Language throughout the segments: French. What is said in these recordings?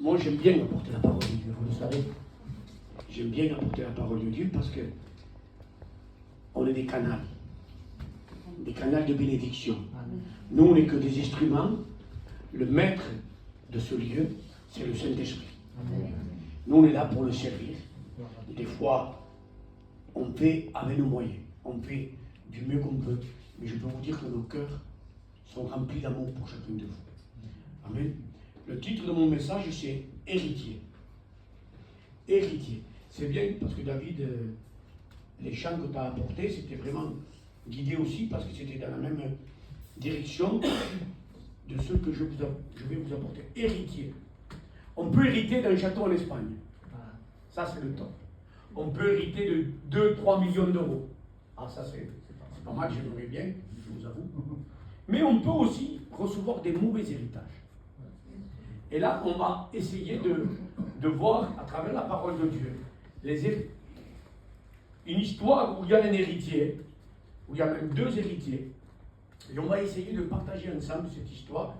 Moi, j'aime bien apporter la parole de Dieu, vous le savez. J'aime bien apporter la parole de Dieu parce que on est des canaux de bénédiction. Nous, on n'est que des instruments. Le maître de ce lieu, c'est le Saint-Esprit. Nous, on est là pour le servir. Des fois, on fait avec nos moyens. On fait du mieux qu'on peut. Mais je peux vous dire que nos cœurs sont remplis d'amour pour chacun de vous. Amen. Le titre de mon message, c'est Héritier. Héritier. C'est bien parce que David, les chants que tu as apportés, c'était vraiment guidé aussi parce que c'était dans la même direction de ce que je vais vous apporter. Héritier. On peut hériter d'un château en Espagne. Ça, c'est le top. On peut hériter de 2-3 millions d'euros. Ah, ça, c'est pas mal, j'aimerais bien, je vous avoue. Mais on peut aussi recevoir des mauvais héritages. Et là, on va essayer de voir, à travers la parole de Dieu, une histoire où il y a un héritier, où il y a même deux héritiers. Et on va essayer de partager ensemble cette histoire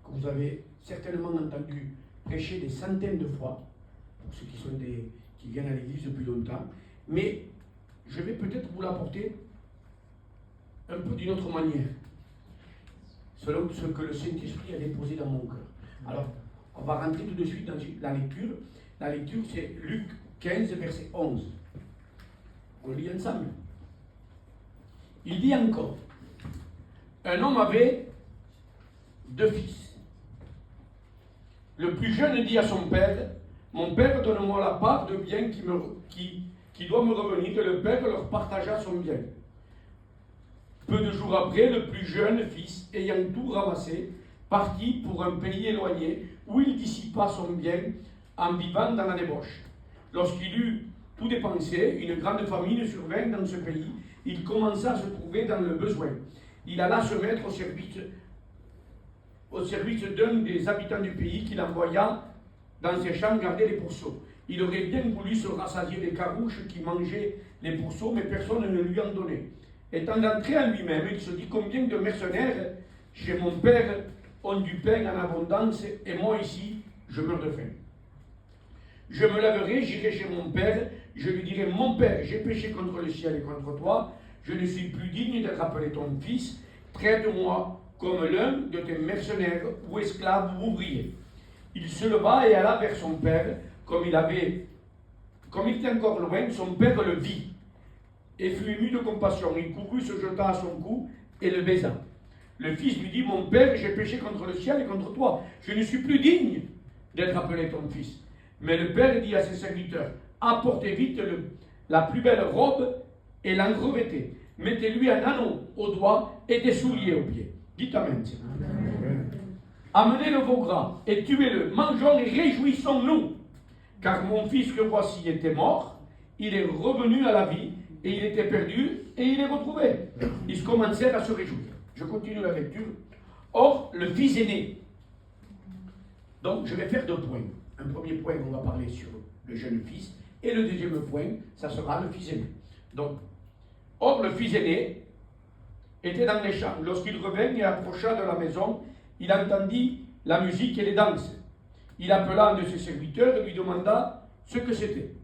que vous avez certainement entendu prêcher des centaines de fois, pour ceux qui viennent à l'église depuis longtemps. Mais je vais peut-être vous l'apporter un peu d'une autre manière, selon ce que le Saint-Esprit a déposé dans mon cœur. Alors, on va rentrer tout de suite dans la lecture. La lecture, c'est Luc 15, verset 11. On lit ensemble. Il dit encore, un homme avait 2 fils. Le plus jeune dit à son père, mon père, donne-moi la part de bien qui doit me revenir. Et le père leur partagea son bien. Peu de jours après, le plus jeune fils, ayant tout ramassé, partit pour un pays éloigné où il dissipa son bien en vivant dans la débauche. Lorsqu'il eut tout dépensé, une grande famine survint dans ce pays. Il commença à se trouver dans le besoin. Il alla se mettre au service d'un des habitants du pays qu'il envoya dans ses champs garder les pourceaux. Il aurait bien voulu se rassasier des carouches qui mangeaient les pourceaux, mais personne ne lui en donnait. Étant entré en lui-même, il se dit combien de mercenaires chez mon père ont du pain en abondance, et moi ici, je meurs de faim. Je me lèverai, j'irai chez mon père, je lui dirai, mon père, j'ai péché contre le ciel et contre toi, je ne suis plus digne d'être appelé ton fils, traite-moi comme l'un de tes mercenaires ou esclaves ou ouvriers. Il se leva et alla vers son père, comme il était encore loin, son père le vit, et fut ému de compassion. Il courut, se jeta à son cou, et le baisa. Le fils lui dit, mon père, j'ai péché contre le ciel et contre toi, je ne suis plus digne d'être appelé ton fils. Mais le père dit à ses serviteurs, apportez vite la plus belle robe et l'en revêtez. Mettez-lui un anneau au doigt et des souliers aux pieds. Dites Amen. Amen. Amenez le veau gras et tuez-le. Mangeons et réjouissons-nous. Car mon fils que voici était mort, il est revenu à la vie, et il était perdu, et il est retrouvé. Ils commencèrent à se réjouir. Je continue la lecture. Or, le fils aîné. Donc, je vais faire 2 points. Un premier point, on va parler sur le jeune fils, et le deuxième point, ça sera le fils aîné. Donc, or, le fils aîné était dans les champs. Lorsqu'il revint et approcha de la maison, il entendit la musique et les danses. Il appela un de ses serviteurs et lui demanda ce que c'était.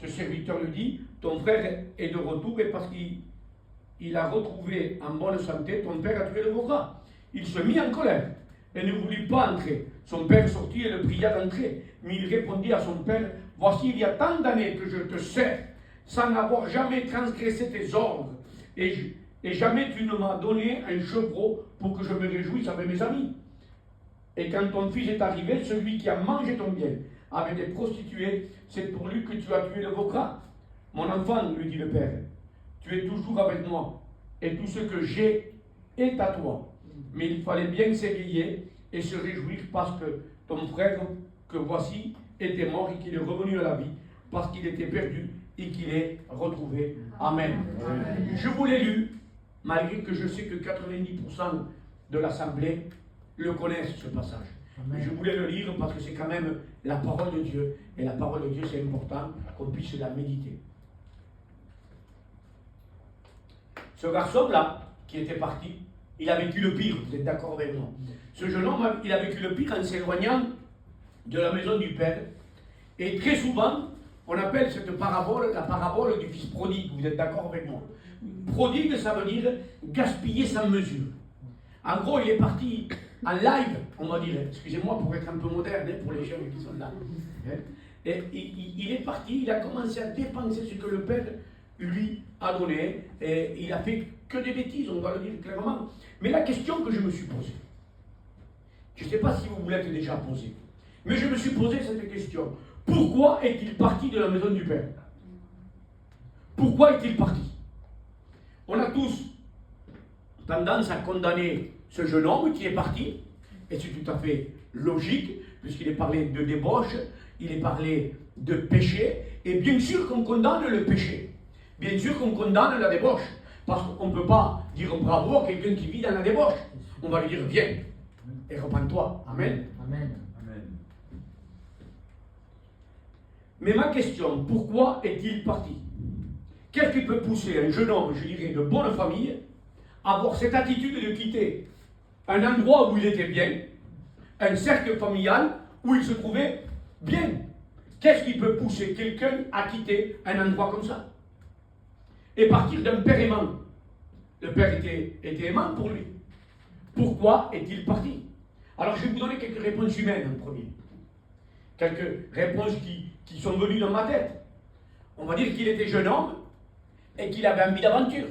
Ce serviteur lui dit, ton frère est de retour et parce qu'il a retrouvé en bonne santé, ton père a tué le veau gras. Il se mit en colère et ne voulut pas entrer. Son père sortit et le pria d'entrer. Mais il répondit à son père, voici il y a tant d'années que je te sers, sans avoir jamais transgressé tes ordres, et jamais tu ne m'as donné un chevreau pour que je me réjouisse avec mes amis. Et quand ton fils est arrivé, celui qui a mangé ton bien avec des prostituées, c'est pour lui que tu as tué le veau gras. Mon enfant, lui dit le père, tu es toujours avec moi, et tout ce que j'ai est à toi. Mais il fallait bien s'éveiller et se réjouir parce que ton frère, que voici, était mort et qu'il est revenu à la vie, parce qu'il était perdu et qu'il est retrouvé. Amen. Amen. Je vous l'ai lu, malgré que je sais que 90% de l'Assemblée le connaissent, ce passage. Amen. Je voulais le lire parce que c'est quand même la parole de Dieu. Et la parole de Dieu, c'est important qu'on puisse la méditer. Ce garçon-là, qui était parti, il a vécu le pire, vous êtes d'accord avec moi. Ce jeune homme, il a vécu le pire en s'éloignant de la maison du Père. Et très souvent, on appelle cette parabole la parabole du fils prodigue. Vous êtes d'accord avec moi? Prodigue, ça veut dire gaspiller sans mesure. En gros, il est parti en live, on va dire, excusez-moi pour être un peu moderne, pour les jeunes qui sont là. Et il est parti, il a commencé à dépenser ce que le Père lui a donné, et il a fait que des bêtises, on va le dire clairement. Mais la question que je me suis posée, je ne sais pas si vous vous l'êtes déjà posée, mais je me suis posé cette question. Pourquoi est-il parti de la maison du Père? Pourquoi est-il parti? On a tous tendance à condamner ce jeune homme qui est parti, et c'est tout à fait logique, puisqu'il est parlé de débauche, il est parlé de péché, et bien sûr qu'on condamne le péché, bien sûr qu'on condamne la débauche, parce qu'on ne peut pas dire bravo à quelqu'un qui vit dans la débauche. On va lui dire viens et repens-toi. Amen. Amen. Amen. Mais ma question, pourquoi est-il parti? Qu'est-ce qui peut pousser un jeune homme, je dirais, de bonne famille, à avoir cette attitude de quitter un endroit où il était bien, un cercle familial où il se trouvait bien? Qu'est-ce qui peut pousser quelqu'un à quitter un endroit comme ça? Et partir d'un père aimant. Le père était aimant pour lui. Pourquoi est-il parti? Alors je vais vous donner quelques réponses humaines en premier. Quelques réponses qui sont venues dans ma tête. On va dire qu'il était jeune homme et qu'il avait envie d'aventure.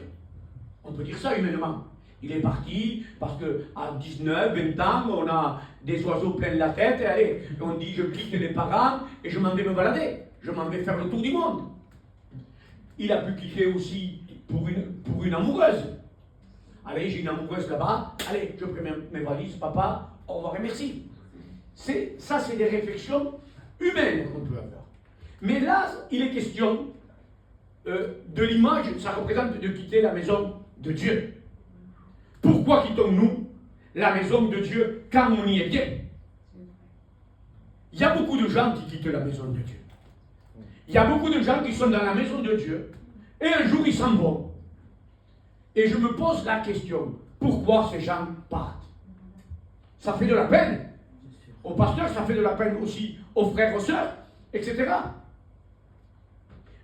On peut dire ça humainement. Il est parti parce qu'à 19, 20 ans, on a des oiseaux plein de la tête et allez, on dit je quitte les parents et je m'en vais me balader. Je m'en vais faire le tour du monde. Il a pu quitter aussi pour une amoureuse. Allez, j'ai une amoureuse là-bas, allez, je prends mes valises, papa, au revoir et merci. Ça, c'est des réflexions humaines qu'on peut avoir. Mais là, il est question de l'image, ça représente de quitter la maison de Dieu. Pourquoi quittons-nous la maison de Dieu quand on y est bien? Il y a beaucoup de gens qui quittent la maison de Dieu. Il y a beaucoup de gens qui sont dans la maison de Dieu et un jour ils s'en vont. Et je me pose la question, pourquoi ces gens partent? Ça fait de la peine. Au pasteur, ça fait de la peine aussi aux frères, aux sœurs, etc.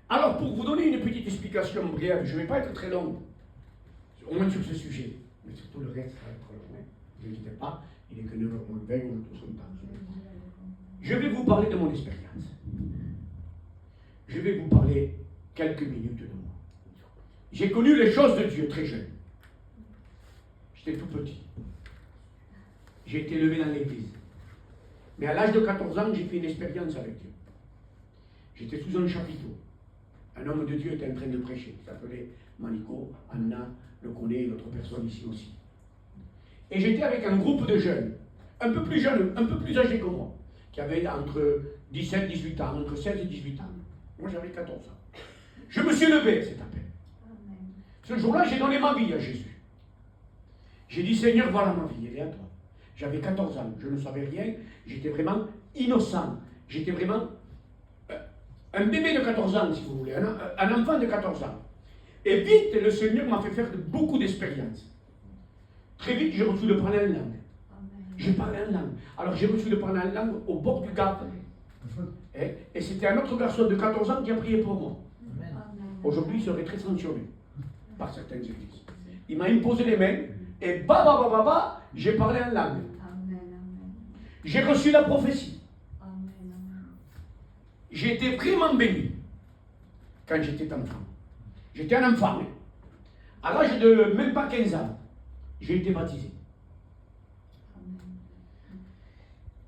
Alors, pour vous donner une petite explication brève, je ne vais pas être très long, au moins sur ce sujet, mais surtout le reste, ça va être long. Ne vous inquiétez pas, il est que 9h moins 20, on a tout son temps. Je vais vous parler de mon expérience. Je vais vous parler quelques minutes de moi. J'ai connu les choses de Dieu très jeune. J'étais tout petit. J'ai été élevé dans l'église. Mais à l'âge de 14 ans, j'ai fait une expérience avec Dieu. J'étais sous un chapiteau. Un homme de Dieu était en train de prêcher. Il s'appelait Manico, Anna le connaît, et d'autres personnes ici aussi. Et j'étais avec un groupe de jeunes, un peu plus jeunes, un peu plus âgés que moi, qui avaient entre 17 et 18 ans, entre 16 et 18 ans. Moi j'avais 14 ans. Je me suis levé, cet appel. Ce jour-là, j'ai donné ma vie à Jésus. J'ai dit, Seigneur, voilà ma vie, elle est à toi. J'avais 14 ans, je ne savais rien, j'étais vraiment innocent. J'étais vraiment un bébé de 14 ans, si vous voulez, un enfant de 14 ans. Et vite, le Seigneur m'a fait faire beaucoup d'expériences. Très vite, j'ai reçu de parler en langue. J'ai parlé en langue. Alors, j'ai reçu de parler en langue au bord du Gard. Et c'était un autre garçon de 14 ans qui a prié pour moi. Aujourd'hui, il serait très sanctionné par certaines églises. Il m'a imposé les mains et j'ai parlé en langue. J'ai reçu la prophétie. J'ai été vraiment béni quand j'étais enfant. J'étais un enfant. À l'âge de même pas 15 ans, j'ai été baptisé.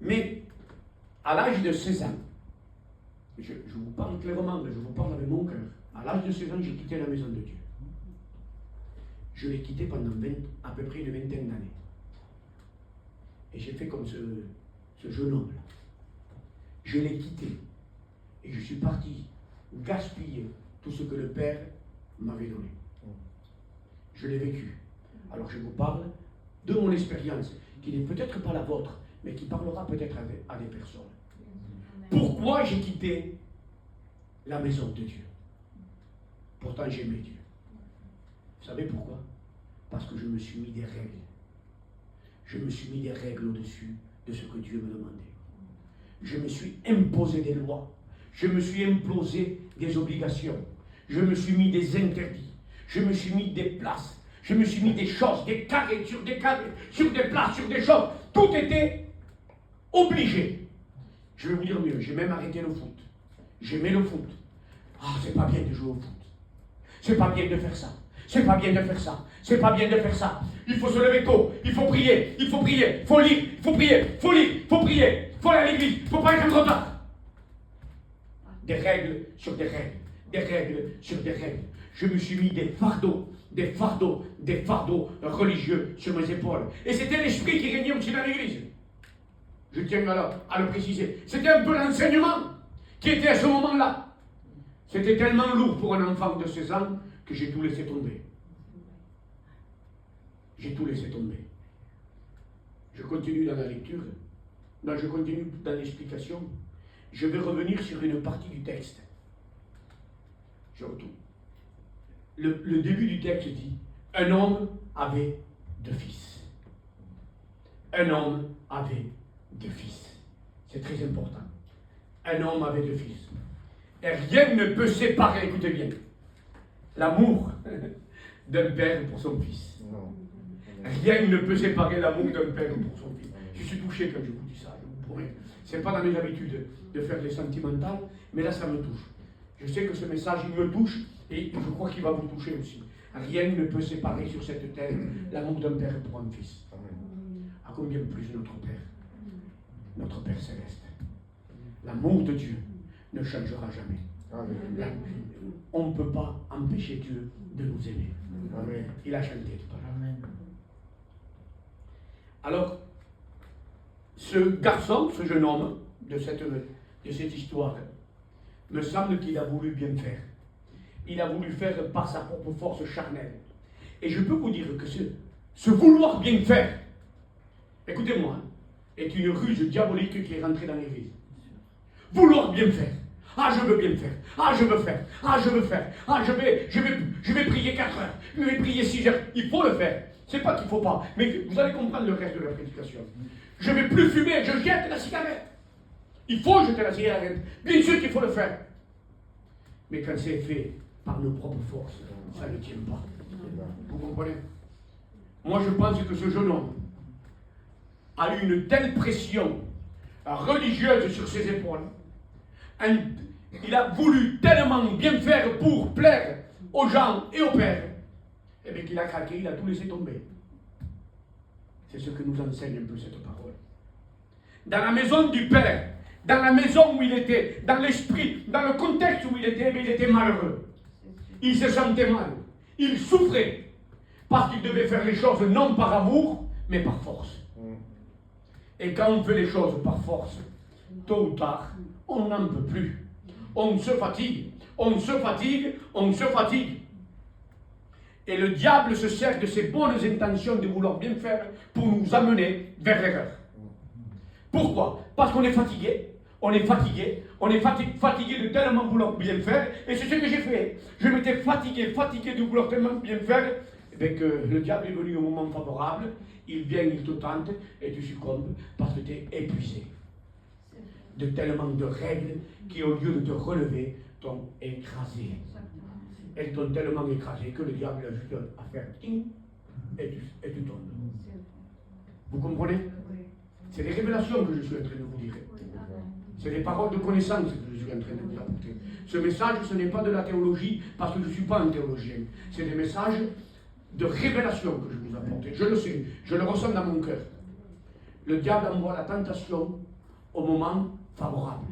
Mais à l'âge de 16 ans, je vous parle clairement, je vous parle avec mon cœur. À l'âge de 16 ans, j'ai quitté la maison de Dieu. Je l'ai quitté pendant à peu près une vingtaine d'années. Et j'ai fait comme ce jeune homme-là. Je l'ai quitté. Et je suis parti gaspiller tout ce que le Père m'avait donné. Je l'ai vécu. Alors je vous parle de mon expérience, qui n'est peut-être pas la vôtre, mais qui parlera peut-être à des personnes. Pourquoi j'ai quitté la maison de Dieu? Pourtant j'aimais Dieu. Vous savez pourquoi? Parce que je me suis mis des règles. Je me suis mis des règles au-dessus de ce que Dieu me demandait. je me suis imposé des lois. Je me suis imposé des obligations. Je me suis mis des interdits. Je me suis mis des places. Je me suis mis des choses, des carrés, sur des places, sur des choses. Tout était obligé. Je vais vous dire mieux, j'ai même arrêté le foot. J'aimais le foot. Ah, c'est pas bien de jouer au foot. C'est pas bien de faire ça. C'est pas bien de faire ça. C'est pas bien de faire ça. Il faut se lever tôt. Il faut prier. Il faut prier. Il faut lire. Il faut prier. Il faut lire. Il faut prier. Il faut aller à l'église. Il ne faut pas être en retard. Des règles sur des règles. Des règles sur des règles. Je me suis mis des fardeaux religieux sur mes épaules. Et c'était l'esprit qui régnait aussi dans l'église. Je tiens à le préciser. C'était un peu l'enseignement qui était à ce moment-là. C'était tellement lourd pour un enfant de 16 ans que j'ai tout laissé tomber. J'ai tout laissé tomber. Je continue dans la lecture. Non, je continue dans l'explication. Je vais revenir sur une partie du texte. Je retourne. Le début du texte dit « Un homme avait 2 fils. » Un homme avait 2 fils. C'est très important. Un homme avait 2 fils. Et rien ne peut séparer, écoutez bien, l'amour d'un père pour son fils. Rien ne peut séparer l'amour d'un père pour son fils. Je suis touché quand je vous dis ça, je vous promets. Ce n'est pas dans mes habitudes de faire les sentimentales, mais là ça me touche. Je sais que ce message, il me touche, et je crois qu'il va vous toucher aussi. Rien ne peut séparer sur cette terre l'amour d'un père pour un fils. À combien plus notre Père céleste. L'amour de Dieu ne changera jamais. On ne peut pas empêcher Dieu de nous aimer. Amen. Il a chanté tout à l'heure. Alors, ce garçon, ce jeune homme de cette histoire, me semble qu'il a voulu bien faire. Il a voulu faire par sa propre force charnelle. Et je peux vous dire que ce vouloir bien faire, écoutez-moi, est une ruse diabolique qui est rentrée dans l'église. Vouloir bien faire. Ah, je veux bien faire. Ah, je veux faire. Ah, je veux faire. Ah, je vais prier 4 heures. Je vais prier 6 heures. Il faut le faire. C'est pas qu'il ne faut pas. Mais vous allez comprendre le reste de la prédication. Je ne vais plus fumer. Je jette la cigarette. Il faut jeter la cigarette. Bien sûr qu'il faut le faire. Mais quand c'est fait par nos propres forces, ça ne tient pas. Vous comprenez? Moi, je pense que ce jeune homme a eu une telle pression religieuse sur ses épaules. Il a voulu tellement bien faire pour plaire aux gens et au Père, et bien qu'il a craqué, il a tout laissé tomber. C'est ce que nous enseigne un peu cette parole. Dans la maison du Père, dans la maison où il était, dans l'esprit, dans le contexte où il était malheureux. Il se sentait mal. Il souffrait parce qu'il devait faire les choses non par amour, mais par force. Et quand on fait les choses par force, tôt ou tard, on n'en peut plus. On se fatigue, on se fatigue, on se fatigue. Et le diable se sert de ses bonnes intentions de vouloir bien faire pour nous amener vers l'erreur. Pourquoi? Parce qu'on est fatigué. On est fatigué de tellement vouloir bien faire, et c'est ce que j'ai fait. Je m'étais fatigué de vouloir tellement bien faire, et bien que le diable est venu au moment favorable, il vient, il te tente, et tu succombes parce que tu es épuisé. De tellement de règles qui, au lieu de te relever, t'ont écrasé. Elles t'ont tellement écrasé que le diable a juste à faire ting, et tu tombes. Vous comprenez? C'est des révélations que je suis en train de vous dire. C'est des paroles de connaissance que je suis en train de vous apporter. Ce message, ce n'est pas de la théologie, parce que je ne suis pas un théologien. C'est des messages de révélation que je vous apporte. Je le sais, je le ressens dans mon cœur. Le diable envoie la tentation au moment favorable.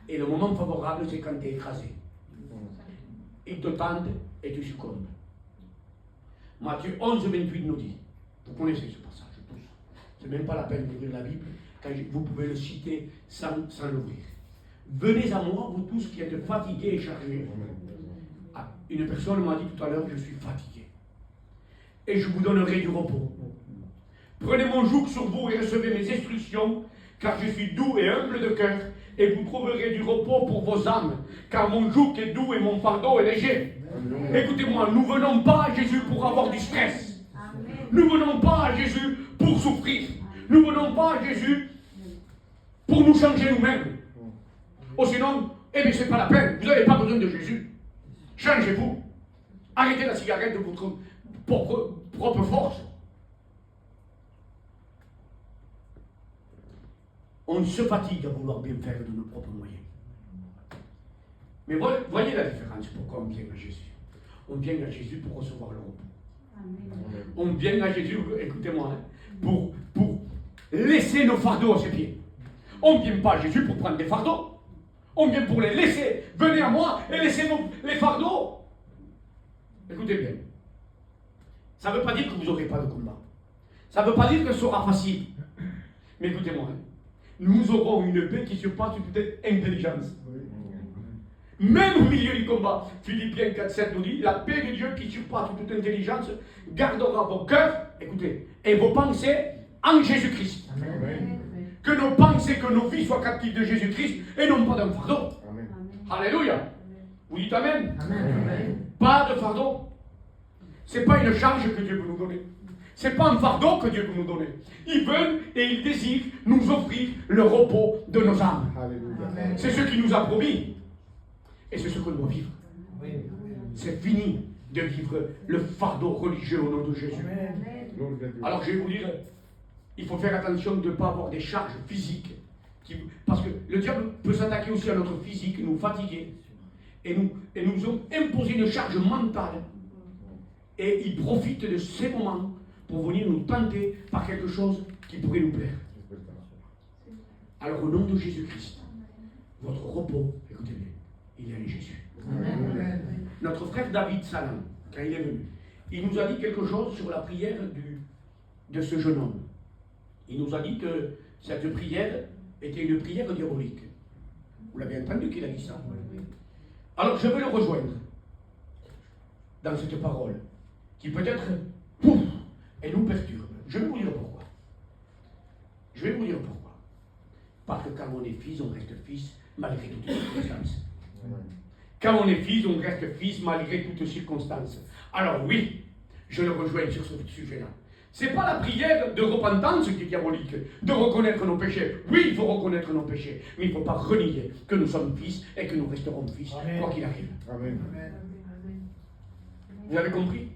Et le moment favorable, c'est quand tu es écrasé. Il te tente et tu succombes. Matthieu 11, 28 nous dit, vous connaissez ce passage tous. Ce n'est même pas la peine d'ouvrir la Bible. Vous pouvez le citer sans l'ouvrir. Venez à moi, vous tous qui êtes fatigués et chargés. Ah, une personne m'a dit tout à l'heure, je suis fatigué. Et je vous donnerai du repos. Prenez mon joug sur vous et recevez mes instructions, car je suis doux et humble de cœur, et vous trouverez du repos pour vos âmes, car mon joug est doux et mon fardeau est léger. Écoutez-moi, nous ne venons pas à Jésus pour avoir du stress. Nous ne venons pas à Jésus pour souffrir. Nous ne venons pas à Jésus pour nous changer nous-mêmes. Ou sinon, eh bien, c'est pas la peine. Vous n'avez pas besoin de Jésus. Changez-vous. Arrêtez la cigarette de votre propre force. On se fatigue à vouloir bien faire de nos propres moyens. Mais voyez la différence, pourquoi on vient à Jésus. On vient à Jésus pour recevoir le repos. On vient à Jésus, écoutez-moi, pour laisser nos fardeaux à ses pieds. On ne vient pas à Jésus pour prendre des fardeaux. On vient pour les laisser. Venez à moi et laissez les fardeaux. Écoutez bien. Ça ne veut pas dire que vous n'aurez pas de combat. Ça ne veut pas dire que ce sera facile. Mais écoutez-moi, nous aurons une paix qui surpasse toute intelligence. Même au milieu du combat, Philippiens 4,7 nous dit, la paix de Dieu qui surpasse toute intelligence gardera vos cœurs, écoutez, et vos pensées en Jésus-Christ. Amen. Que nos pensées, que nos vies soient captives de Jésus-Christ et non pas d'un fardeau. Amen. Alléluia. Vous dites Amen. Amen. Pas de fardeau. Ce n'est pas une charge que Dieu veut nous donner. Ce n'est pas un fardeau que Dieu veut nous donner. Il veut et il désire nous offrir le repos de nos âmes. C'est ce qu'il nous a promis. Et c'est ce qu'on doit vivre. C'est fini de vivre le fardeau religieux au nom de Jésus. Alors je vais vous dire, il faut faire attention de ne pas avoir des charges physiques. Parce que le diable peut s'attaquer aussi à notre physique, nous fatiguer. Et nous ont imposé une charge mentale. Et il profite de ces moments pour venir nous tenter par quelque chose qui pourrait nous plaire. Alors au nom de Jésus-Christ, votre repos, écoutez bien, il est en Jésus. Amen. Notre frère David Salam, quand il est venu, il nous a dit quelque chose sur la prière de ce jeune homme. Il nous a dit que cette prière était une prière diabolique. Vous l'avez entendu qu'il a dit ça? Alors je veux le rejoindre dans cette parole qui peut-être, pouf, elle nous perturbe. Je vais vous dire pourquoi. Je vais vous dire pourquoi. Parce que quand on est fils, on reste fils malgré toutes les circonstances. Quand on est fils, on reste fils malgré toutes circonstances. Alors oui, je le rejoins sur ce sujet-là. Ce n'est pas la prière de repentance qui est diabolique, de reconnaître nos péchés. Oui, il faut reconnaître nos péchés, mais il ne faut pas renier que nous sommes fils et que nous resterons fils, quoi qu'il arrive. Amen. Vous avez compris?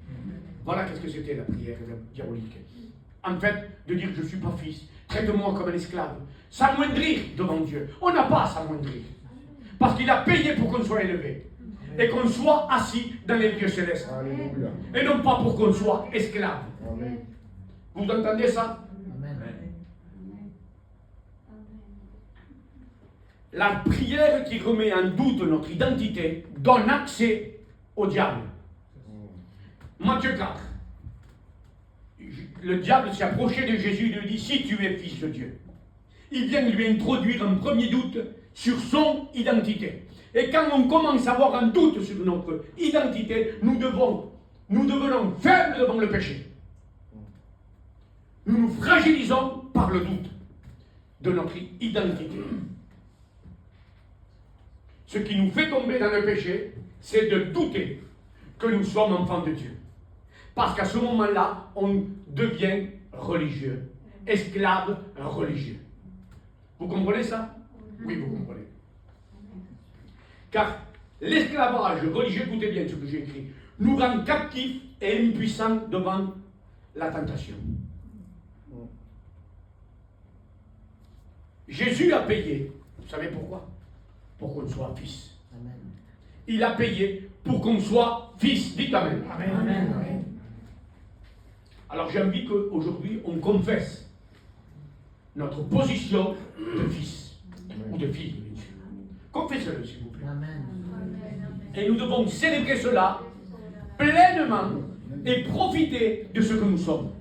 Voilà qu'est-ce que c'était la prière diabolique. En fait, de dire je ne suis pas fils, traite-moi comme un esclave, s'amoindrir devant Dieu. On n'a pas à s'amoindrir. Parce qu'il a payé pour qu'on soit élevé. Et qu'on soit assis dans les lieux célestes. Alléluia. Et non pas pour qu'on soit esclave. Amen. Vous entendez ça? Amen. La prière qui remet en doute notre identité donne accès au diable. Matthieu 4. Le diable s'est approché de Jésus et lui dit, si tu es fils de Dieu. Il vient lui introduire un premier doute sur son identité. Et quand on commence à avoir un doute sur notre identité, nous devenons faibles devant le péché. Nous nous fragilisons par le doute de notre identité. Ce qui nous fait tomber dans le péché, c'est de douter que nous sommes enfants de Dieu. Parce qu'à ce moment-là, on devient religieux, esclave religieux. Vous comprenez ça? Oui, vous comprenez. Car l'esclavage religieux, écoutez bien ce que j'ai écrit, nous rend captifs et impuissants devant la tentation. Jésus a payé, vous savez pourquoi? Pour qu'on soit fils. Amen. Il a payé pour qu'on soit fils. Dites Amen. Amen. Amen. Amen. Alors j'ai envie qu'aujourd'hui on confesse notre position de fils. Amen. Ou de fille, bien sûr. Confessez-le s'il vous plaît. Amen. Et nous devons célébrer cela pleinement et profiter de ce que nous sommes.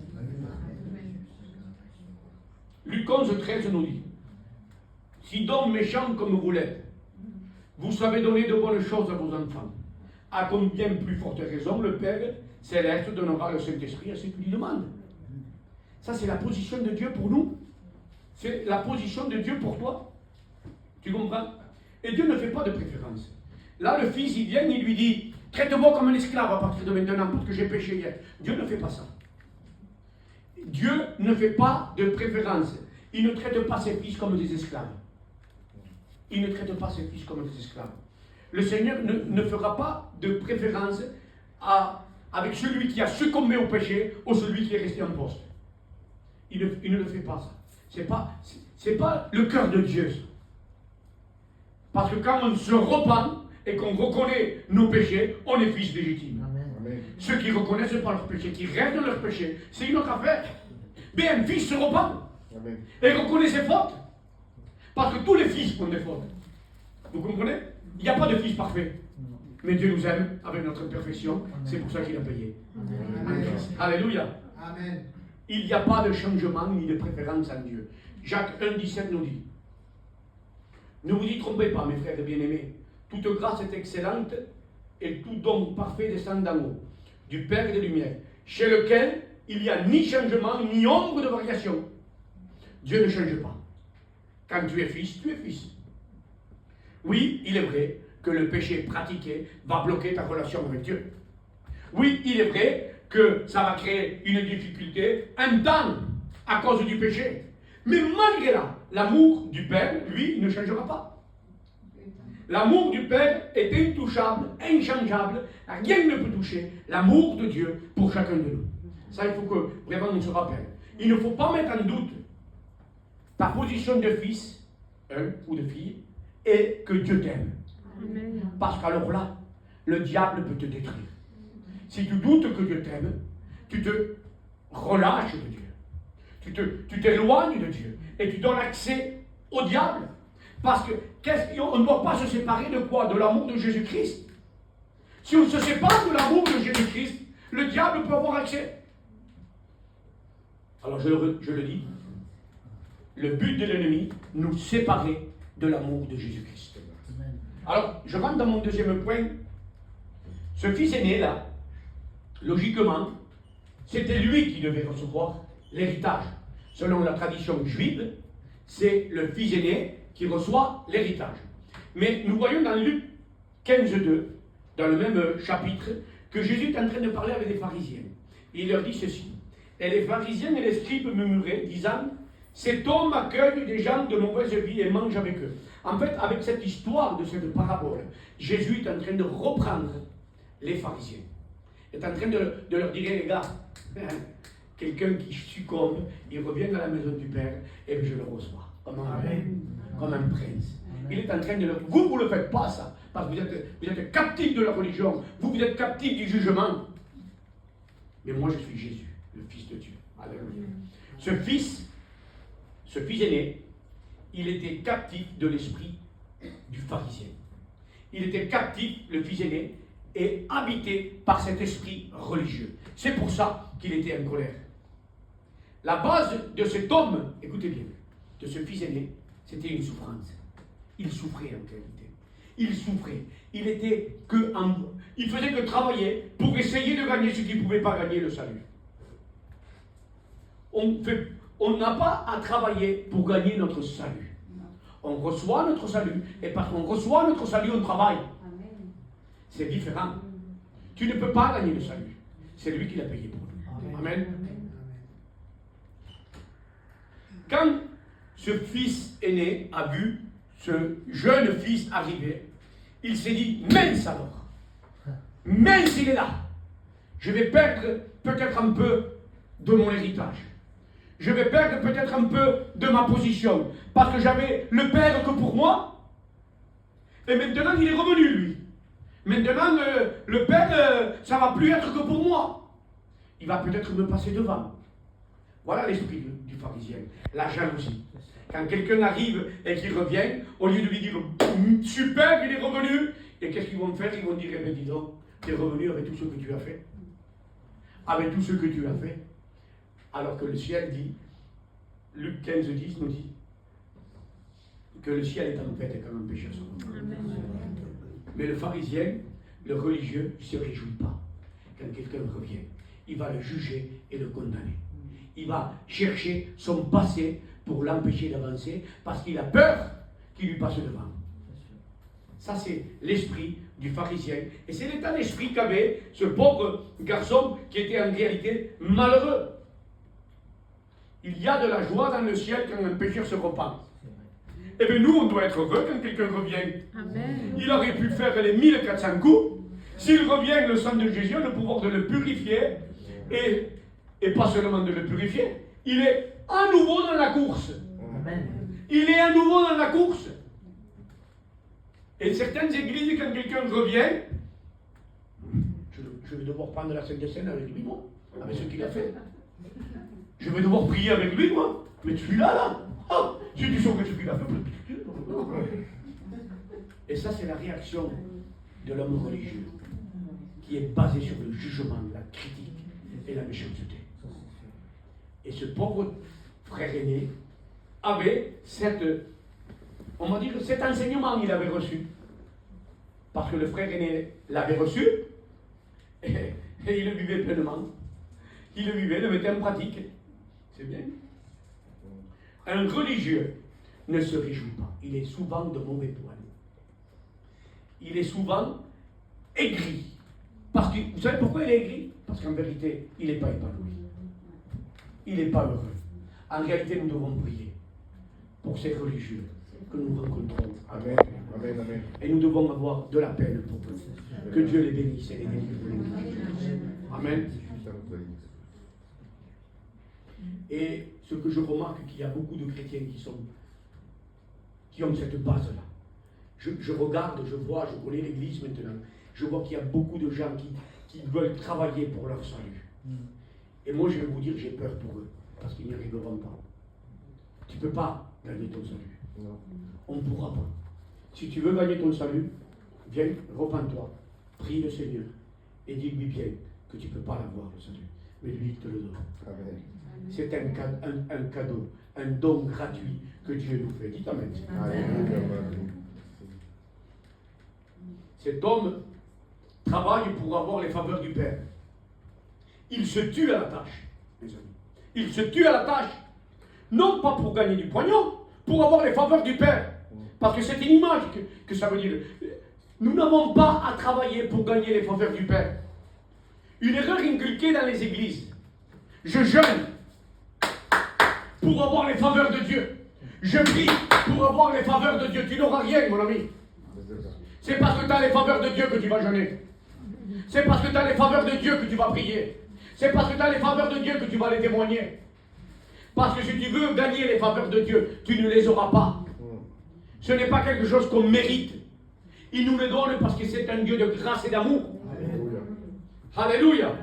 Luc 11, 13 nous dit, si donc méchants comme vous l'êtes, vous savez donner de bonnes choses à vos enfants, à combien plus forte raison le Père Céleste donnera le Saint-Esprit à ceux qui lui demandent. Ça c'est la position de Dieu pour nous. C'est la position de Dieu pour toi. Tu comprends? Et Dieu ne fait pas de préférence. Là le fils il vient, il lui dit, traite-moi comme un esclave à partir de maintenant parce que j'ai péché hier. Dieu ne fait pas ça. Dieu ne fait pas de préférence. il ne traite pas ses fils comme des esclaves. Il ne traite pas ses fils comme des esclaves. Le Seigneur ne fera pas de préférence avec celui qui a succombé au péché ou celui qui est resté en poste. Il ne le fait pas, ça. C'est pas le cœur de Dieu. Parce que quand on se repent et qu'on reconnaît nos péchés, on est fils légitime. Amen. Ceux qui ne reconnaissent pas leurs péchés, qui restent dans leurs péchés, c'est une autre affaire. Mais un fils se repent et reconnaît ses fautes. Parce que tous les fils ont des fautes. Vous comprenez? Il n'y a pas de fils parfait. Mais Dieu nous aime avec notre imperfection. C'est pour ça qu'il a payé. Amen. Alléluia. Amen. Il n'y a pas de changement ni de préférence en Dieu. Jacques 1,17 nous dit: ne vous y trompez pas, mes frères bien-aimés. Toute grâce est excellente et tout don parfait descend d'en haut, du Père des Lumières, chez lequel il n'y a ni changement ni ombre de variation. Dieu ne change pas. Quand tu es fils, tu es fils. Oui, il est vrai que le péché pratiqué va bloquer ta relation avec Dieu. Oui, il est vrai que ça va créer une difficulté, un temps à cause du péché. Mais malgré là, l'amour du Père, lui, il ne changera pas. L'amour du Père est intouchable, inchangeable, rien ne peut toucher l'amour de Dieu pour chacun de nous. Ça, il faut que vraiment on se rappelle. Il ne faut pas mettre en doute ta position de fils ou de fille et que Dieu t'aime. Parce qu'alors là, le diable peut te détruire. Si tu doutes que Dieu t'aime, tu te relâches de Dieu. Tu t'éloignes de Dieu et tu donnes accès au diable. Parce que on ne doit pas se séparer de quoi? De l'amour de Jésus-Christ. Si on se sépare de l'amour de Jésus-Christ, le diable peut avoir accès. Alors je le dis, le but de l'ennemi, nous séparer de l'amour de Jésus-Christ. Alors, je rentre dans mon deuxième point. Ce fils aîné là, logiquement, c'était lui qui devait recevoir l'héritage. Selon la tradition juive, c'est le fils aîné qui reçoit l'héritage. Mais nous voyons dans Luc 15,2, dans le même chapitre, que Jésus est en train de parler avec les pharisiens. Il leur dit ceci: et les pharisiens et les scribes murmuraient, disant: cet homme accueille des gens de mauvaise vie et mange avec eux. En fait, avec cette histoire de cette parabole, Jésus est en train de reprendre les pharisiens. Il est en train de leur dire: les gars, quelqu'un qui succombe, il revient à la maison du Père, et je le reçois comme un prince. Il est en train de leur dire: vous ne le faites pas ça, parce que vous êtes captifs de la religion, vous êtes captifs du jugement. Mais moi je suis Jésus, le Fils de Dieu. Alléluia. Ce fils aîné, il était captif de l'esprit du pharisien. Il était captif, le fils aîné, et habité par cet esprit religieux. C'est pour ça qu'il était en colère. La base de cet homme, écoutez bien, de ce fils aîné, c'était une souffrance. Il souffrait en réalité. Il souffrait. Il faisait que travailler pour essayer de gagner ce qu'il ne pouvait pas gagner, le salut. On n'a pas à travailler pour gagner notre salut. On reçoit notre salut, et parce qu'on reçoit notre salut, on travaille. C'est différent. Tu ne peux pas gagner le salut. C'est lui qui l'a payé pour nous. Amen. Quand ce fils aîné a vu ce jeune fils arriver, il s'est dit: mince alors, mince il est là. Je vais perdre peut-être un peu de mon héritage. Je vais perdre peut-être un peu de ma position. Parce que j'avais le père que pour moi. Et maintenant, il est revenu, lui. Maintenant, le père, ça ne va plus être que pour moi. Il va peut-être me passer devant. Voilà l'esprit du pharisien. La jalousie. Quand quelqu'un arrive et qu'il revient, au lieu de lui dire super, il est revenu, et qu'est-ce qu'ils vont faire? Ils vont dire: eh bien, dis donc, tu es revenu avec tout ce que tu as fait. Avec tout ce que tu as fait. Alors que le ciel dit, Luc 15,10 nous dit, que le ciel est en fait comme un pécheur. Mais le pharisien, le religieux, il ne se réjouit pas quand quelqu'un revient. Il va le juger et le condamner. Il va chercher son passé pour l'empêcher d'avancer parce qu'il a peur qu'il lui passe devant. Ça, c'est l'esprit du pharisien. Et c'est l'état d'esprit qu'avait ce pauvre garçon qui était en réalité malheureux. Il y a de la joie dans le ciel quand un pécheur se repent. Eh bien, nous, on doit être heureux quand quelqu'un revient. Amen. Il aurait pu faire les 1400 coups. S'il revient, le sang de Jésus a le pouvoir de le purifier. Et pas seulement de le purifier. Il est à nouveau dans la course. Amen. Il est à nouveau dans la course. Et certaines églises, quand quelqu'un revient, je vais devoir prendre la Sainte Seine avec lui, moi, avec ce qu'il a fait. Je vais devoir prier avec lui, moi. Mais celui-là, là, ah, si tu saurais ce qu'il a fait. Et ça, c'est la réaction de l'homme religieux, qui est basé sur le jugement, la critique et la méchanceté. Et ce pauvre frère aîné avait on va dire, cet enseignement qu'il avait reçu. Parce que le frère aîné l'avait reçu, et il le vivait pleinement. Il le vivait, le mettait en pratique. C'est bien. Un religieux ne se réjouit pas. Il est souvent de mauvais poil. Il est souvent aigri. Parce que, vous savez pourquoi il est aigri? Parce qu'en vérité, il n'est pas épanoui. Il n'est pas heureux. En réalité, nous devons prier pour ces religieux que nous rencontrons. Amen. Amen, amen. Et nous devons avoir de la peine pour eux. Que Dieu les bénisse et les délivre. Amen. Et ce que je remarque, qu'il y a beaucoup de chrétiens qui ont cette base-là. Je regarde, je vois, je connais l'Église maintenant. Je vois qu'il y a beaucoup de gens qui veulent travailler pour leur salut. Et moi, je vais vous dire, j'ai peur pour eux, parce qu'ils n'y arriveront pas. Tu ne peux pas gagner ton salut. Non. On ne pourra pas. Si tu veux gagner ton salut, viens, repens-toi, prie le Seigneur, et dis-lui bien que tu ne peux pas l'avoir, le salut. Mais lui, il te le donne. Amen. C'est un cadeau, un don gratuit que Dieu nous fait. Dites Amen. Amen. Cet homme travaille pour avoir les faveurs du Père. Il se tue à la tâche, mes amis. Il se tue à la tâche, non pas pour gagner du pognon, pour avoir les faveurs du Père. Parce que c'est une image que ça veut dire. Nous n'avons pas à travailler pour gagner les faveurs du Père. Une erreur inculquée dans les églises. Je jeûne pour avoir les faveurs de Dieu. Je prie pour avoir les faveurs de Dieu. Tu n'auras rien, mon ami. C'est parce que tu as les faveurs de Dieu que tu vas jeûner. C'est parce que tu as les faveurs de Dieu que tu vas prier. C'est parce que tu as les faveurs de Dieu que tu vas les témoigner. Parce que si tu veux gagner les faveurs de Dieu, tu ne les auras pas. Ce n'est pas quelque chose qu'on mérite. Il nous les donne parce que c'est un Dieu de grâce et d'amour. Alléluia. Alléluia.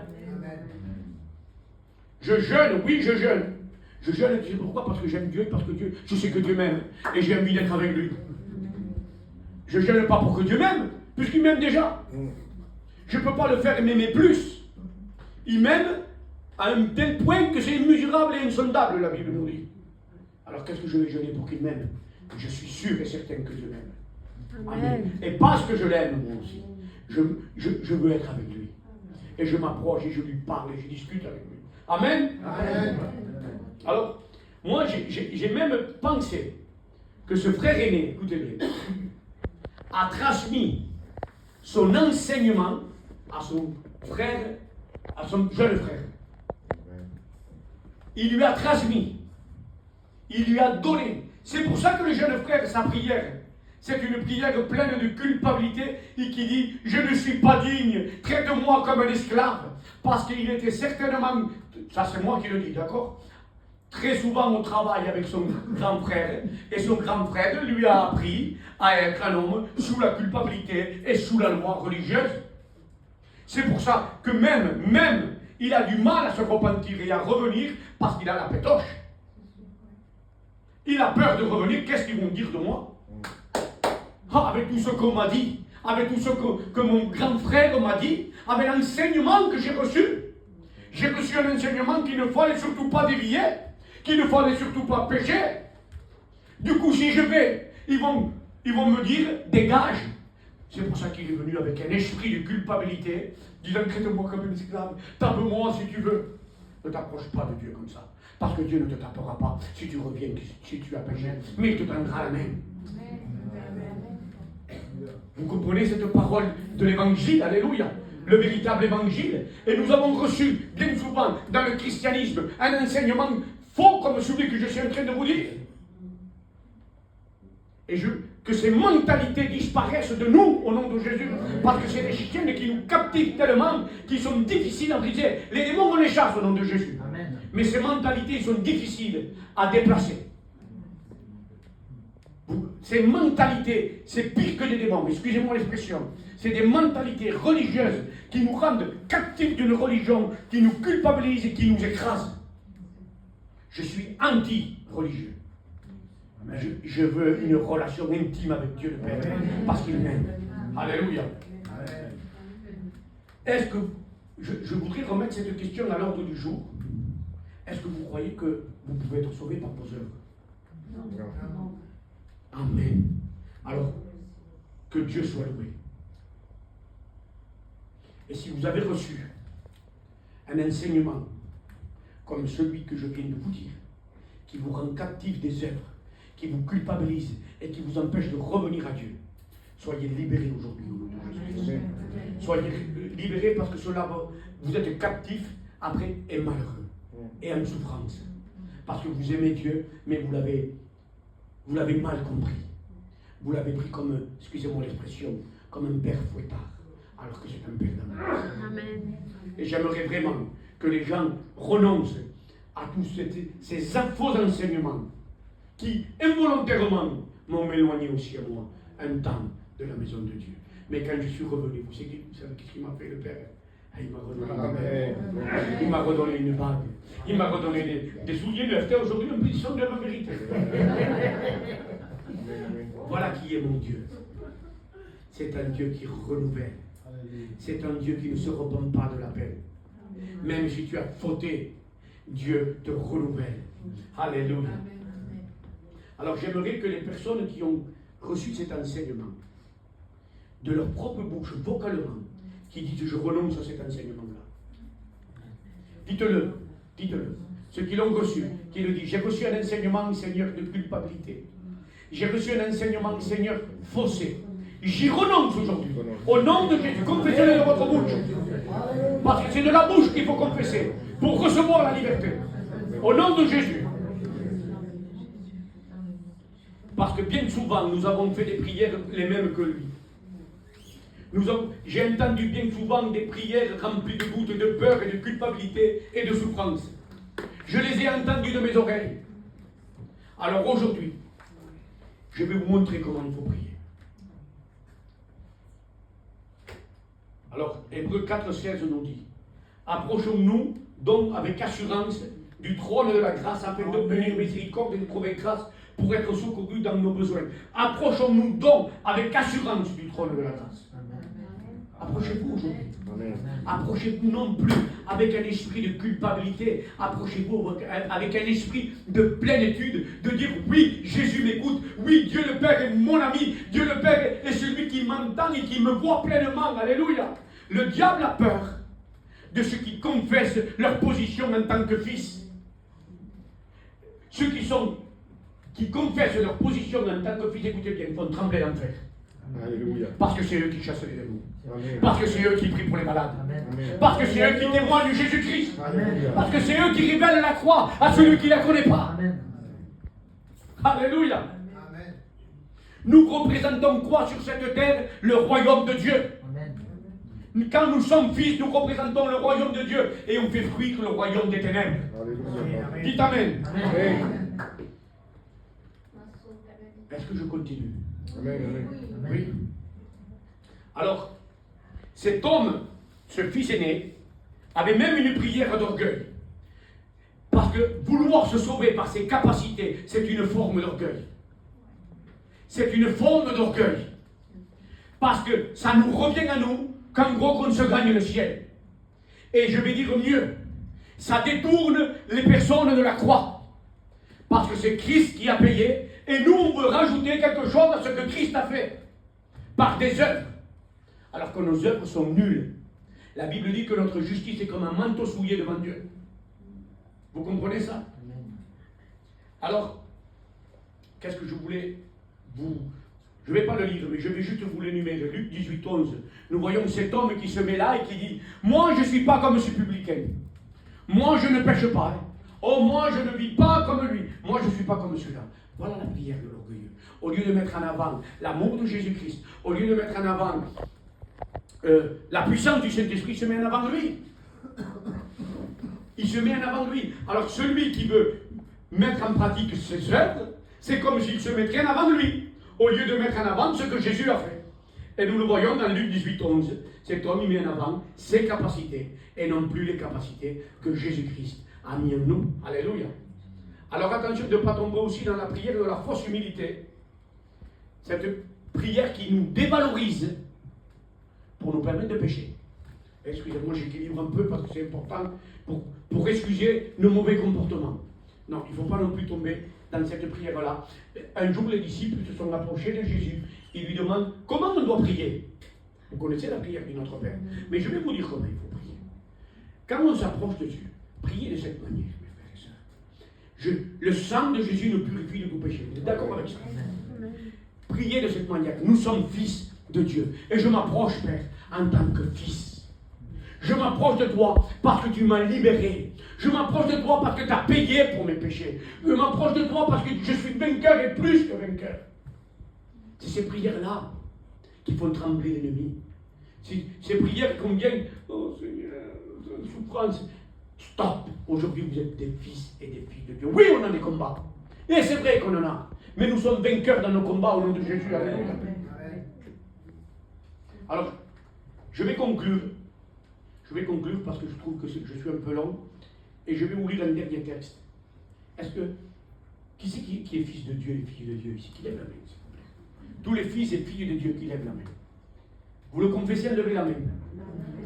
Je jeûne, oui, je jeûne. Je jeûne, tu sais pourquoi? Parce que j'aime Dieu, parce que Dieu, je sais que Dieu m'aime. Et j'ai envie d'être avec lui. Je ne jeûne pas pour que Dieu m'aime, puisqu'il m'aime déjà. Je ne peux pas le faire m'aimer plus. Il m'aime à un tel point que c'est immesurable et insondable, la Bible nous dit. Alors qu'est-ce que je vais jeûner pour qu'il m'aime? Je suis sûr et certain que Dieu m'aime. Amen. Et parce que je l'aime, moi aussi, je veux être avec lui. Et je m'approche et je lui parle et je discute avec lui. Amen. Amen. Alors, moi, j'ai même pensé que ce frère aîné, écoutez bien, a transmis son enseignement à son frère, à son jeune frère. Il lui a transmis. Il lui a donné. C'est pour ça que le jeune frère, sa prière, c'est une prière pleine de culpabilité et qui dit « Je ne suis pas digne, traite-moi comme un esclave ». Parce qu'il était certainement, ça c'est moi qui le dis, d'accord? Très souvent au travail avec son grand frère, et son grand frère lui a appris à être un homme sous la culpabilité et sous la loi religieuse. C'est pour ça que même, il a du mal à se repentir et à revenir parce qu'il a la pétoche. Il a peur de revenir, qu'est-ce qu'ils vont dire de moi? Ah, avec tout ce qu'on m'a dit, avec tout ce que mon grand frère m'a dit, avec l'enseignement que j'ai reçu. J'ai reçu un enseignement qu'il ne fallait surtout pas dévier, qu'il ne fallait surtout pas pécher. Du coup, si je vais, ils vont me dire, dégage. C'est pour ça qu'il est venu avec un esprit de culpabilité, disant, traite-moi comme un esclave, tape-moi si tu veux. Ne t'approche pas de Dieu comme ça, parce que Dieu ne te tapera pas si tu reviens, si tu as péché, mais il te tendra la main. Vous comprenez cette parole de l'évangile, alléluia, le véritable évangile. Et nous avons reçu bien souvent dans le christianisme un enseignement faux comme celui que je suis en train de vous dire. Et que ces mentalités disparaissent de nous au nom de Jésus. Parce que c'est des chiens qui nous captivent tellement, qui sont difficiles à briser. Les démons, on les chasse au nom de Jésus. Amen. Mais ces mentalités sont difficiles à déplacer. Ces mentalités, c'est pire que des démons, excusez-moi l'expression. C'est des mentalités religieuses qui nous rendent captifs d'une religion, qui nous culpabilise et qui nous écrase. Je suis anti-religieux. Je veux une relation intime avec Dieu le Père, parce qu'il m'aime. Alléluia. Est-ce que, je voudrais remettre cette question à l'ordre du jour. Est-ce que vous croyez que vous pouvez être sauvé par vos œuvres? Non. Amen. Alors, que Dieu soit loué. Et si vous avez reçu un enseignement comme celui que je viens de vous dire, qui vous rend captif des œuvres, qui vous culpabilise et qui vous empêche de revenir à Dieu, soyez libérés aujourd'hui au nom de Jésus. Soyez libérés parce que cela, vous êtes captifs après et malheureux et en souffrance. Parce que vous aimez Dieu, mais vous l'avez mal compris. Vous l'avez pris comme, excusez-moi l'expression, comme un père fouettard, alors que c'est un père d'amour. Amen. Et j'aimerais vraiment que les gens renoncent à tous ces faux enseignements qui, involontairement, m'ont éloigné aussi à moi un temps de la maison de Dieu. Mais quand je suis revenu, vous savez ce qu'il m'a fait le Père? Il m'a redonné, il m'a redonné une bague. Il m'a redonné des souliers de acheter aujourd'hui en position de la vérité. Voilà qui est mon Dieu. C'est un Dieu qui renouvelle. C'est un Dieu qui ne se repent pas de la peine. Même si tu as fauté, Dieu te renouvelle. Alléluia. Alors j'aimerais que les personnes qui ont reçu cet enseignement, de leur propre bouche, vocalement, qui disent je renonce à cet enseignement-là. Dites-le, dites-le. Ceux qui l'ont reçu, qui le disent, j'ai reçu un enseignement, Seigneur, de culpabilité. J'ai reçu un enseignement, Seigneur, faussé. J'y renonce aujourd'hui. Au nom de Jésus, confessez-le de votre bouche. Parce que c'est de la bouche qu'il faut confesser pour recevoir la liberté. Au nom de Jésus. Parce que bien souvent, nous avons fait des prières les mêmes que lui. J'ai entendu bien souvent des prières remplies de doutes, de peur et de culpabilité et de souffrance. Je les ai entendues de mes oreilles. Alors aujourd'hui, je vais vous montrer comment il faut prier. Alors, Hébreux 4,16 nous dit, approchons-nous donc avec assurance du trône de la grâce afin d'obtenir miséricorde et de trouver grâce pour être secourus dans nos besoins. Approchons-nous donc avec assurance du trône de la grâce. Approchez-vous aujourd'hui. Approchez-vous non plus avec un esprit de culpabilité. Approchez-vous avec un esprit de plénitude, de dire oui, Jésus m'écoute, oui, Dieu le Père est mon ami, Dieu le Père est celui qui m'entend et qui me voit pleinement. Alléluia. Le diable a peur de ceux qui confessent leur position en tant que fils. Ceux qui confessent leur position en tant que fils, écoutez bien, ils vont trembler d'enfer. Alléluia. Parce que c'est eux qui chassent les démons. Parce que c'est eux qui prient pour les malades. Amen. Parce que c'est eux qui témoignent de Jésus-Christ. Parce que c'est eux qui révèlent la croix à celui qui ne la connaît pas. Amen. Alléluia. Amen. Nous représentons quoi sur cette terre? Le royaume de Dieu. Amen. Quand nous sommes fils, nous représentons le royaume de Dieu et on fait fruire le royaume des ténèbres. Amen. Dites Amen. Amen. Est-ce que je continue? Amen. Oui. Alors, cet homme, ce fils aîné, avait même une prière d'orgueil. Parce que vouloir se sauver par ses capacités, c'est une forme d'orgueil. C'est une forme d'orgueil. Parce que ça nous revient à nous qu'en gros qu'on se gagne le ciel. Et je vais dire mieux, ça détourne les personnes de la croix. Parce que c'est Christ qui a payé, et nous on veut rajouter quelque chose à ce que Christ a fait, par des œuvres. Alors que nos œuvres sont nulles. La Bible dit que notre justice est comme un manteau souillé devant Dieu. Vous comprenez ça? Alors, qu'est-ce que je voulais vous... Je ne vais pas le lire, mais je vais juste vous l'énumérer. Luc 18, 11. Nous voyons cet homme qui se met là et qui dit « Moi, je ne suis pas comme ce publicain. Moi, je ne pêche pas. Oh, moi, je ne vis pas comme lui. Moi, je ne suis pas comme celui-là. Voilà la prière de l'orgueilleux. Au lieu de mettre en avant l'amour de Jésus-Christ, au lieu de mettre en avant la puissance du Saint-Esprit, il se met en avant lui. Il se met en avant lui. Alors, celui qui veut mettre en pratique ses œuvres, c'est comme s'il se mettrait en avant lui, au lieu de mettre en avant ce que Jésus a fait. Et nous le voyons dans Luc 18, 11. Cet homme, il met en avant ses capacités, et non plus les capacités que Jésus-Christ a mis en nous. Alléluia. Alors attention de ne pas tomber aussi dans la prière de la fausse humilité. Cette prière qui nous dévalorise pour nous permettre de pécher. Excusez-moi, j'équilibre un peu parce que c'est important pour excuser nos mauvais comportements. Non, il ne faut pas non plus tomber dans cette prière-là. Un jour, les disciples se sont approchés de Jésus. Ils lui demandent comment on doit prier. Vous connaissez la prière de notre Père. Mais je vais vous dire comment il faut prier. Quand on s'approche de Dieu, priez de cette manière, mes frères et sœurs. Le sang de Jésus nous purifie de tout péché. Vous êtes d'accord avec ça? Priez de cette manière. Nous sommes fils de Dieu. Et je m'approche, Père, en tant que fils. Je m'approche de toi parce que tu m'as libéré. Je m'approche de toi parce que tu as payé pour mes péchés. Je m'approche de toi parce que je suis vainqueur et plus que vainqueur. C'est ces prières-là qui font trembler l'ennemi. Ces prières qui viennent, oh Seigneur, souffrance. Stop. Aujourd'hui, vous êtes des fils et des filles de Dieu. Oui, on a des combats. Et c'est vrai qu'on en a. Mais nous sommes vainqueurs dans nos combats au nom de Jésus. Alléluia. Alors, je vais conclure. Je vais conclure parce que je trouve que je suis un peu long. Et je vais vous lire un dernier texte. Est-ce que... Qui c'est qui est fils de Dieu et fille de Dieu ici? Qui lève la main, s'il vous plaît. Tous les fils et filles de Dieu qui lèvent la main. Vous le confessez, levez la main.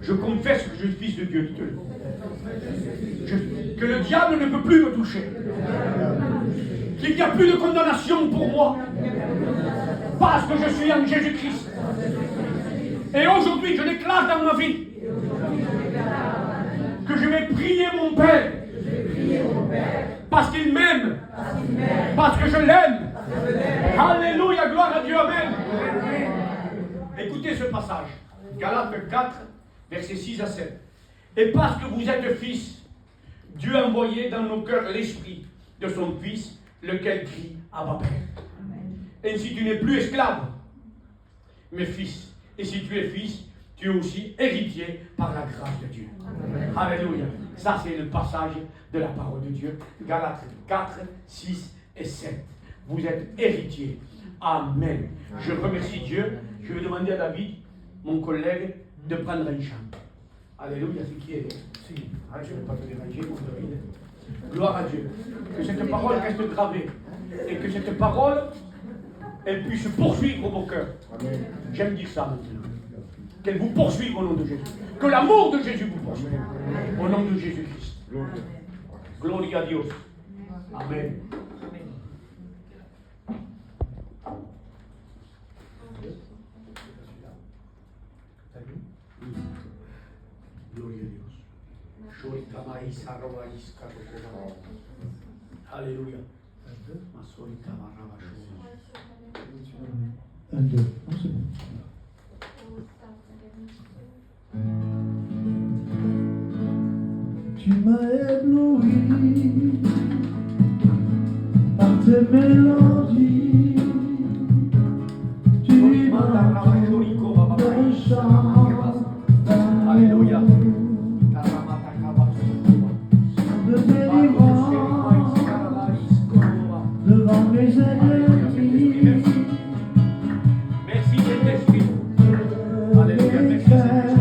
Je confesse que je suis fils de Dieu, dites-le. Que le diable ne peut plus me toucher. Qu'il n'y a plus de condamnation pour moi. Parce que je suis en Jésus-Christ. Et aujourd'hui, je déclare dans ma vie que je vais prier mon Père. Parce qu'il m'aime. Parce que je l'aime. Alléluia, gloire à Dieu, amen. Écoutez ce passage. Galates 4, versets 6 à 7. Et parce que vous êtes fils, Dieu a envoyé dans nos cœurs l'esprit de son Fils, lequel crie Abba Père. Ainsi tu n'es plus esclave, mais fils. Et si tu es fils, tu es aussi héritier par la grâce de Dieu. Amen. Alléluia. Ça, c'est le passage de la parole de Dieu. Galates 4, 6 et 7. Vous êtes héritier. Amen. Je remercie Dieu. Je vais demander à David, mon collègue, de prendre un chant. Alléluia. C'est qui est? Si. Ah, je ne vais pas te déranger, mon David. Gloire à Dieu. Que cette parole reste gravée. Et que cette parole, elle puisse poursuivre vos cœurs. Amen. J'aime dire ça maintenant. Qu'elle vous poursuive au nom de Jésus. Que l'amour de Jésus vous poursuive. Au nom de Jésus-Christ. Gloria a Dios. Amen. Gloria a Dios. Alléluia. Un, deux, non, c'est bon. Tu m'as ébloui par tes mélodies. Tu m'as donné un chant. Alléluia. De délivrance devant mes ennemis. Merci Saint-Esprit. Alléluia. Merci Saint-Esprit.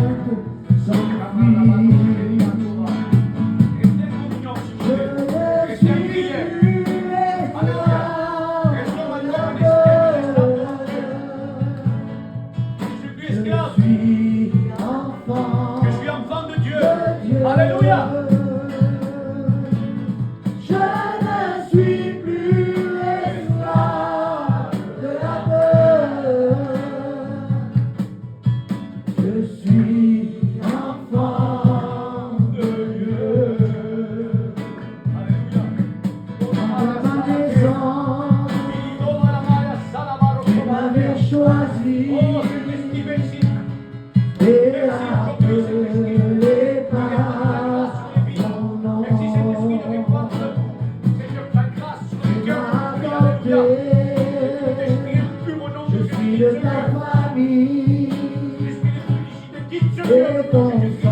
Alléluia. Je ne suis plus esclave de la peur. Je suis enfant de Dieu. Alléluia. À ma naissance, tu m'avais choisi Oh, Saint-Esprit, merci. et appelé par mon nom. Merci Saint-Esprit de répondre. ta famille L'esprit de félicité quitte ce et ton lieu.